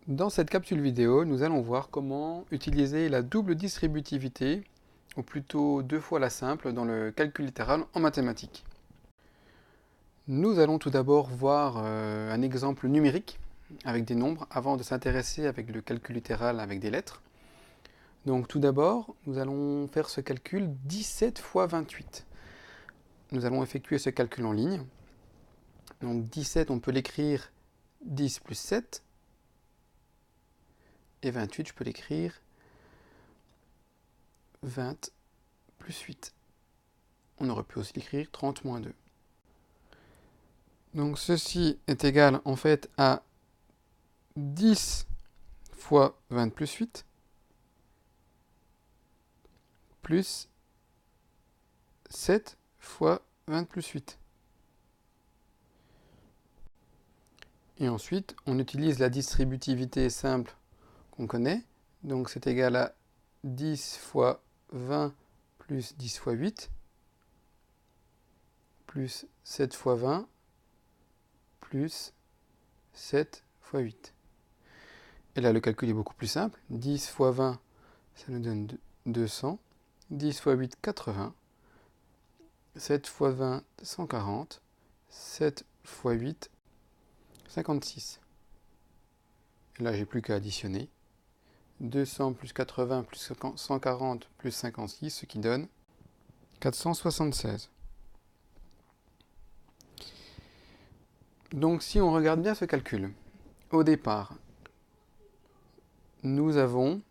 Dans cette capsule vidéo, nous allons voir comment utiliser la double distributivité, ou plutôt deux fois la simple, dans le calcul littéral en mathématiques. Nous allons tout d'abord voir un exemple numérique avec des nombres avant de s'intéresser avec le calcul littéral avec des lettres. Donc tout d'abord, nous allons faire ce calcul 17 fois 28. Nous allons effectuer ce calcul en ligne. Donc 17, on peut l'écrire 10 plus 7. Et 28, je peux l'écrire 20 plus 8. On aurait pu aussi l'écrire 30 moins 2. Donc ceci est égal en fait à 10 fois 20 plus 8 plus 7 fois 20 plus 8. Et ensuite, on utilise la distributivité simple qu'on connaît. Donc c'est égal à 10 fois 20 plus 10 fois 8 plus 7 fois 20 plus 7 fois 8. Et là, le calcul est beaucoup plus simple. 10 fois 20, ça nous donne 200. 10 fois 8, 80. 7 fois 20, 140. 7 fois 8, 56. Et là, j'ai plus qu'à additionner. 200 plus 80 plus 140 plus 56, ce qui donne 476. Donc si on regarde bien ce calcul, au départ, nous avons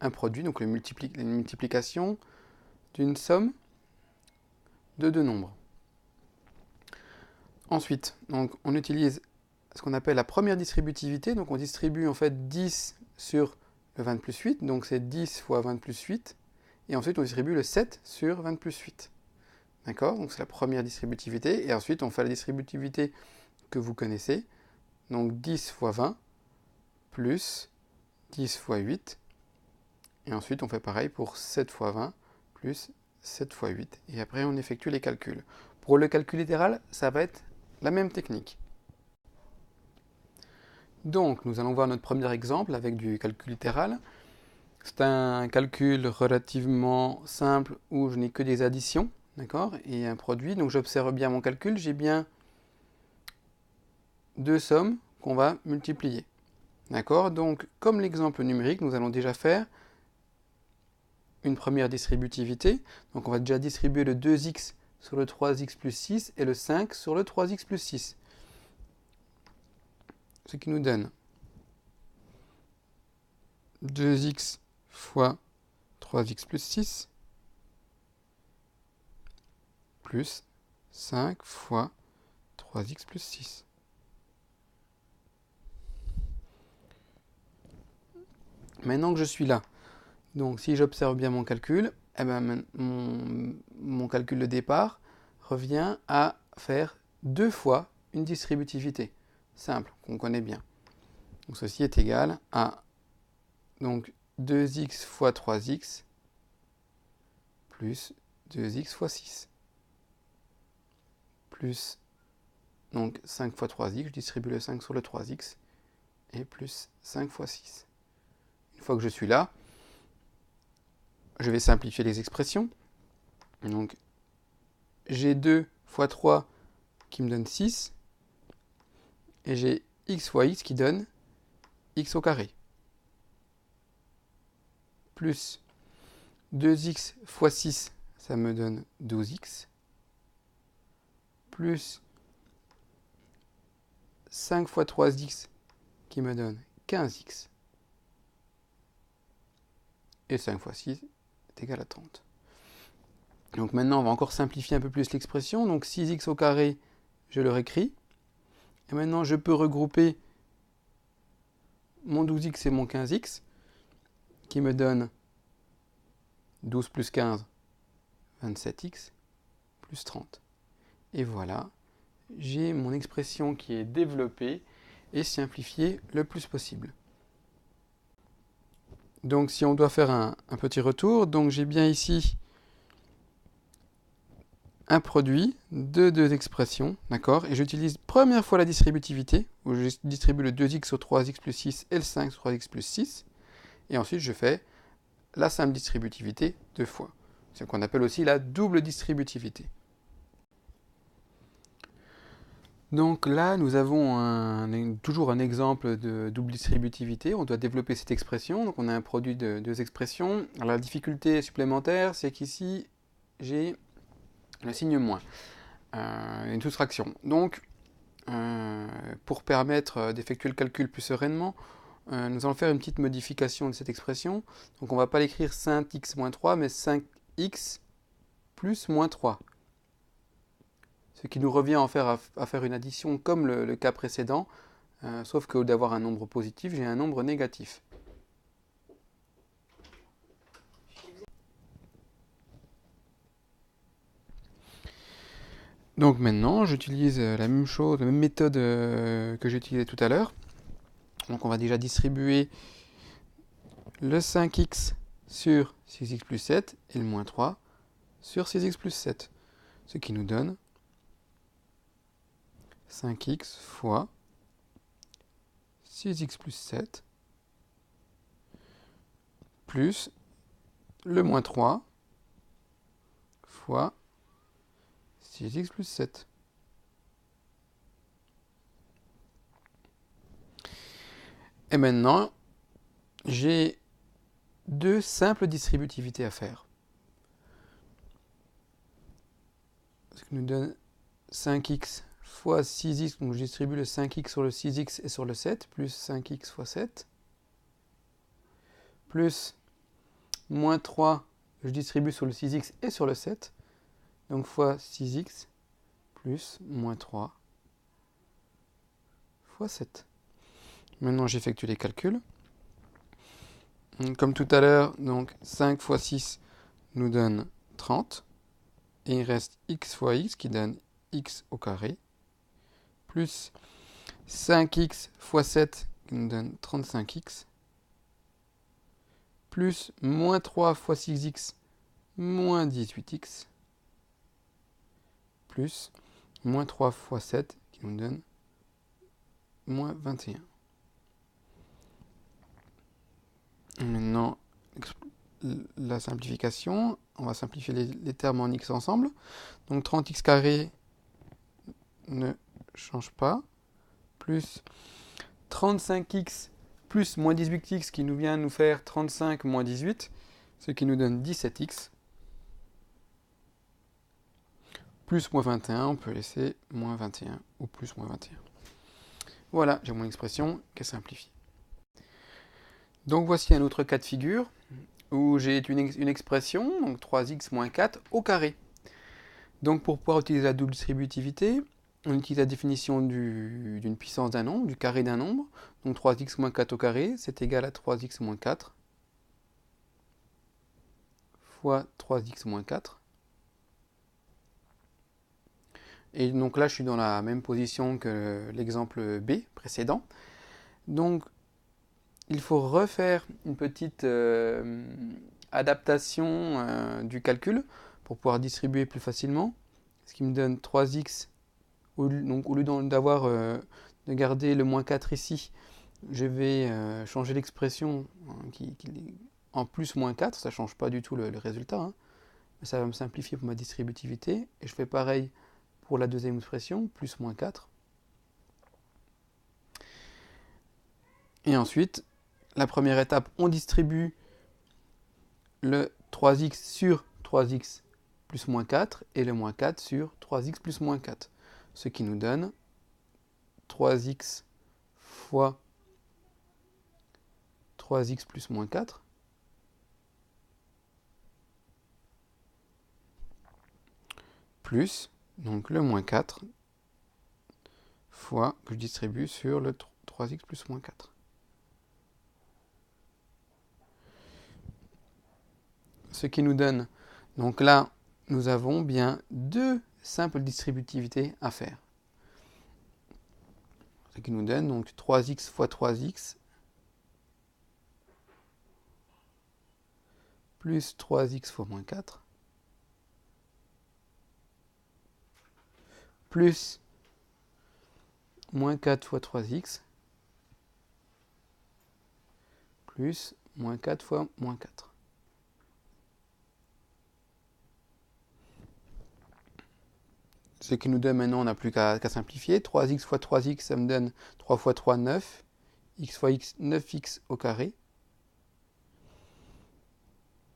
un produit, donc une multiplication d'une somme de deux nombres. Ensuite, donc, on utilise ce qu'on appelle la première distributivité. Donc on distribue en fait 10 sur le 20 plus 8, donc c'est 10 fois 20 plus 8. Et ensuite on distribue le 7 sur 20 plus 8. D'accord? Donc c'est la première distributivité. Et ensuite on fait la distributivité que vous connaissez. Donc 10 fois 20 plus 10 fois 8. Et ensuite on fait pareil pour 7 fois 20 plus 7 fois 8. Et après on effectue les calculs. Pour le calcul littéral, ça va être la même technique. Donc, nous allons voir notre premier exemple avec du calcul littéral. C'est un calcul relativement simple où je n'ai que des additions, d'accord, et un produit. Donc, j'observe bien mon calcul. J'ai bien deux sommes qu'on va multiplier, d'accord. Donc, comme l'exemple numérique, nous allons déjà faire une première distributivité. Donc, on va déjà distribuer le 2x sur le 3x plus 6 et le 5 sur le 3x plus 6. Ce qui nous donne 2x fois 3x plus 6 plus 5 fois 3x plus 6. Maintenant que je suis là, donc si j'observe bien mon calcul, eh ben, mon calcul de départ revient à faire deux fois une distributivité simple qu'on connaît bien. Donc ceci est égal à donc 2x fois 3x plus 2x fois 6 plus donc 5 fois 3x, je distribue le 5 sur le 3x et plus 5 fois 6. Une fois que je suis là, je vais simplifier les expressions. Donc j'ai 2 fois 3 qui me donne 6 et j'ai x fois x qui donne x au carré plus 2x fois 6, ça me donne 12x, plus 5 fois 3x qui me donne 15x, et 5 fois 6 est égal à 30. Donc maintenant, on va encore simplifier un peu plus l'expression. Donc 6x au carré, je le réécris. Et maintenant, je peux regrouper mon 12x et mon 15x, qui me donne 12 plus 15, 27x, plus 30. Et voilà, j'ai mon expression qui est développée et simplifiée le plus possible. Donc si on doit faire un petit retour, donc j'ai bien ici un produit de deux expressions, d'accord, et j'utilise première fois la distributivité. où je distribue le 2x sur 3x plus 6 et le 5 sur 3x plus 6. Et ensuite, je fais la simple distributivité 2 fois. C'est ce qu'on appelle aussi la double distributivité. Donc là, nous avons toujours un exemple de double distributivité. On doit développer cette expression. Donc on a un produit de deux expressions. Alors, la difficulté supplémentaire, c'est qu'ici, j'ai le signe moins, une soustraction. Donc, pour permettre d'effectuer le calcul plus sereinement, nous allons faire une petite modification de cette expression. Donc on ne va pas l'écrire 5x moins 3, mais 5x plus moins 3. Ce qui nous revient à faire une addition comme le cas précédent, sauf qu'au lieu d'avoir un nombre positif, j'ai un nombre négatif. Donc maintenant, j'utilise la même chose, la même méthode que j'ai utilisée tout à l'heure. Donc on va déjà distribuer le 5x sur 6x plus 7 et le moins 3 sur 6x plus 7. Ce qui nous donne 5x fois 6x plus 7 plus le moins 3 fois 6x plus 7. Et maintenant, j'ai deux simples distributivités à faire. Ce qui nous donne 5x fois 6x, donc je distribue le 5x sur le 6x et sur le 7, plus 5x fois 7, plus moins 3, je distribue sur le 6x et sur le 7, donc fois 6x, plus moins 3 fois 7. Maintenant, j'effectue les calculs. Comme tout à l'heure, donc 5 fois 6 nous donne 30. Et il reste x fois x qui donne x au carré, plus 5x fois 7 qui nous donne 35x, plus moins 3 fois 6x, moins 18x, plus moins 3 fois 7 qui nous donne moins 21. Et maintenant, la simplification, on va simplifier les termes en x ensemble. Donc 30x carré ne change pas, plus 35x plus moins 18x qui nous vient nous faire 35 moins 18, ce qui nous donne 17x, plus moins 21, on peut laisser moins 21 ou plus moins 21. Voilà, j'ai mon expression qui est simplifiée. Donc voici un autre cas de figure où j'ai une expression, donc 3x moins 4 au carré. Donc pour pouvoir utiliser la double distributivité, on utilise la définition d'une puissance d'un nombre, du carré d'un nombre. Donc 3x moins 4 au carré, c'est égal à 3x moins 4 fois 3x moins 4. Et donc là, je suis dans la même position que l'exemple B précédent. Donc, il faut refaire une petite adaptation du calcul pour pouvoir distribuer plus facilement. Ce qui me donne 3x, donc au lieu de garder le moins 4 ici, je vais changer l'expression en plus moins 4, ça ne change pas du tout le résultat, hein. Ça va me simplifier pour ma distributivité, et je fais pareil pour la deuxième expression, plus moins 4. Et ensuite, la première étape, on distribue le 3x sur 3x plus moins 4 et le moins 4 sur 3x plus moins 4. Ce qui nous donne 3x fois 3x plus moins 4 plus donc le moins 4 fois que je distribue sur le 3x plus moins 4. Ce qui nous donne, donc là, nous avons bien deux simples distributivités à faire. Ce qui nous donne donc 3x fois 3x plus 3x fois moins 4 plus moins 4 fois 3x plus moins 4 fois moins 4. Ce qui nous donne maintenant, on n'a plus qu'à simplifier. 3x fois 3x, ça me donne 3 fois 3, 9. X fois x, 9x au carré.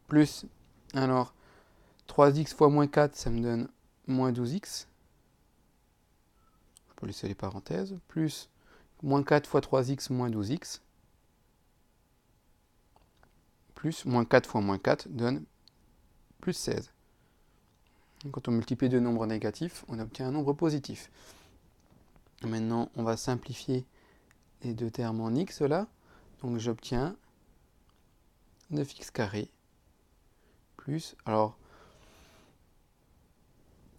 Plus, alors, 3x fois moins 4, ça me donne moins 12x. Je peux laisser les parenthèses. Plus, moins 4 fois 3x, moins 12x. Plus, moins 4 fois moins 4 donne plus 16. Quand on multiplie deux nombres négatifs, on obtient un nombre positif. Maintenant, on va simplifier les deux termes en x là. Donc j'obtiens 9x carré plus, alors,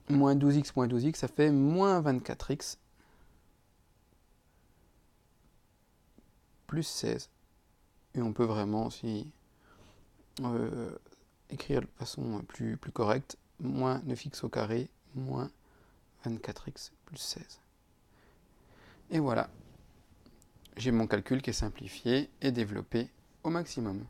moins 12x, ça fait moins 24x plus 16. Et on peut vraiment aussi écrire de façon plus correcte, moins 9x au carré, moins 24x plus 16. Et voilà, j'ai mon calcul qui est simplifié et développé au maximum.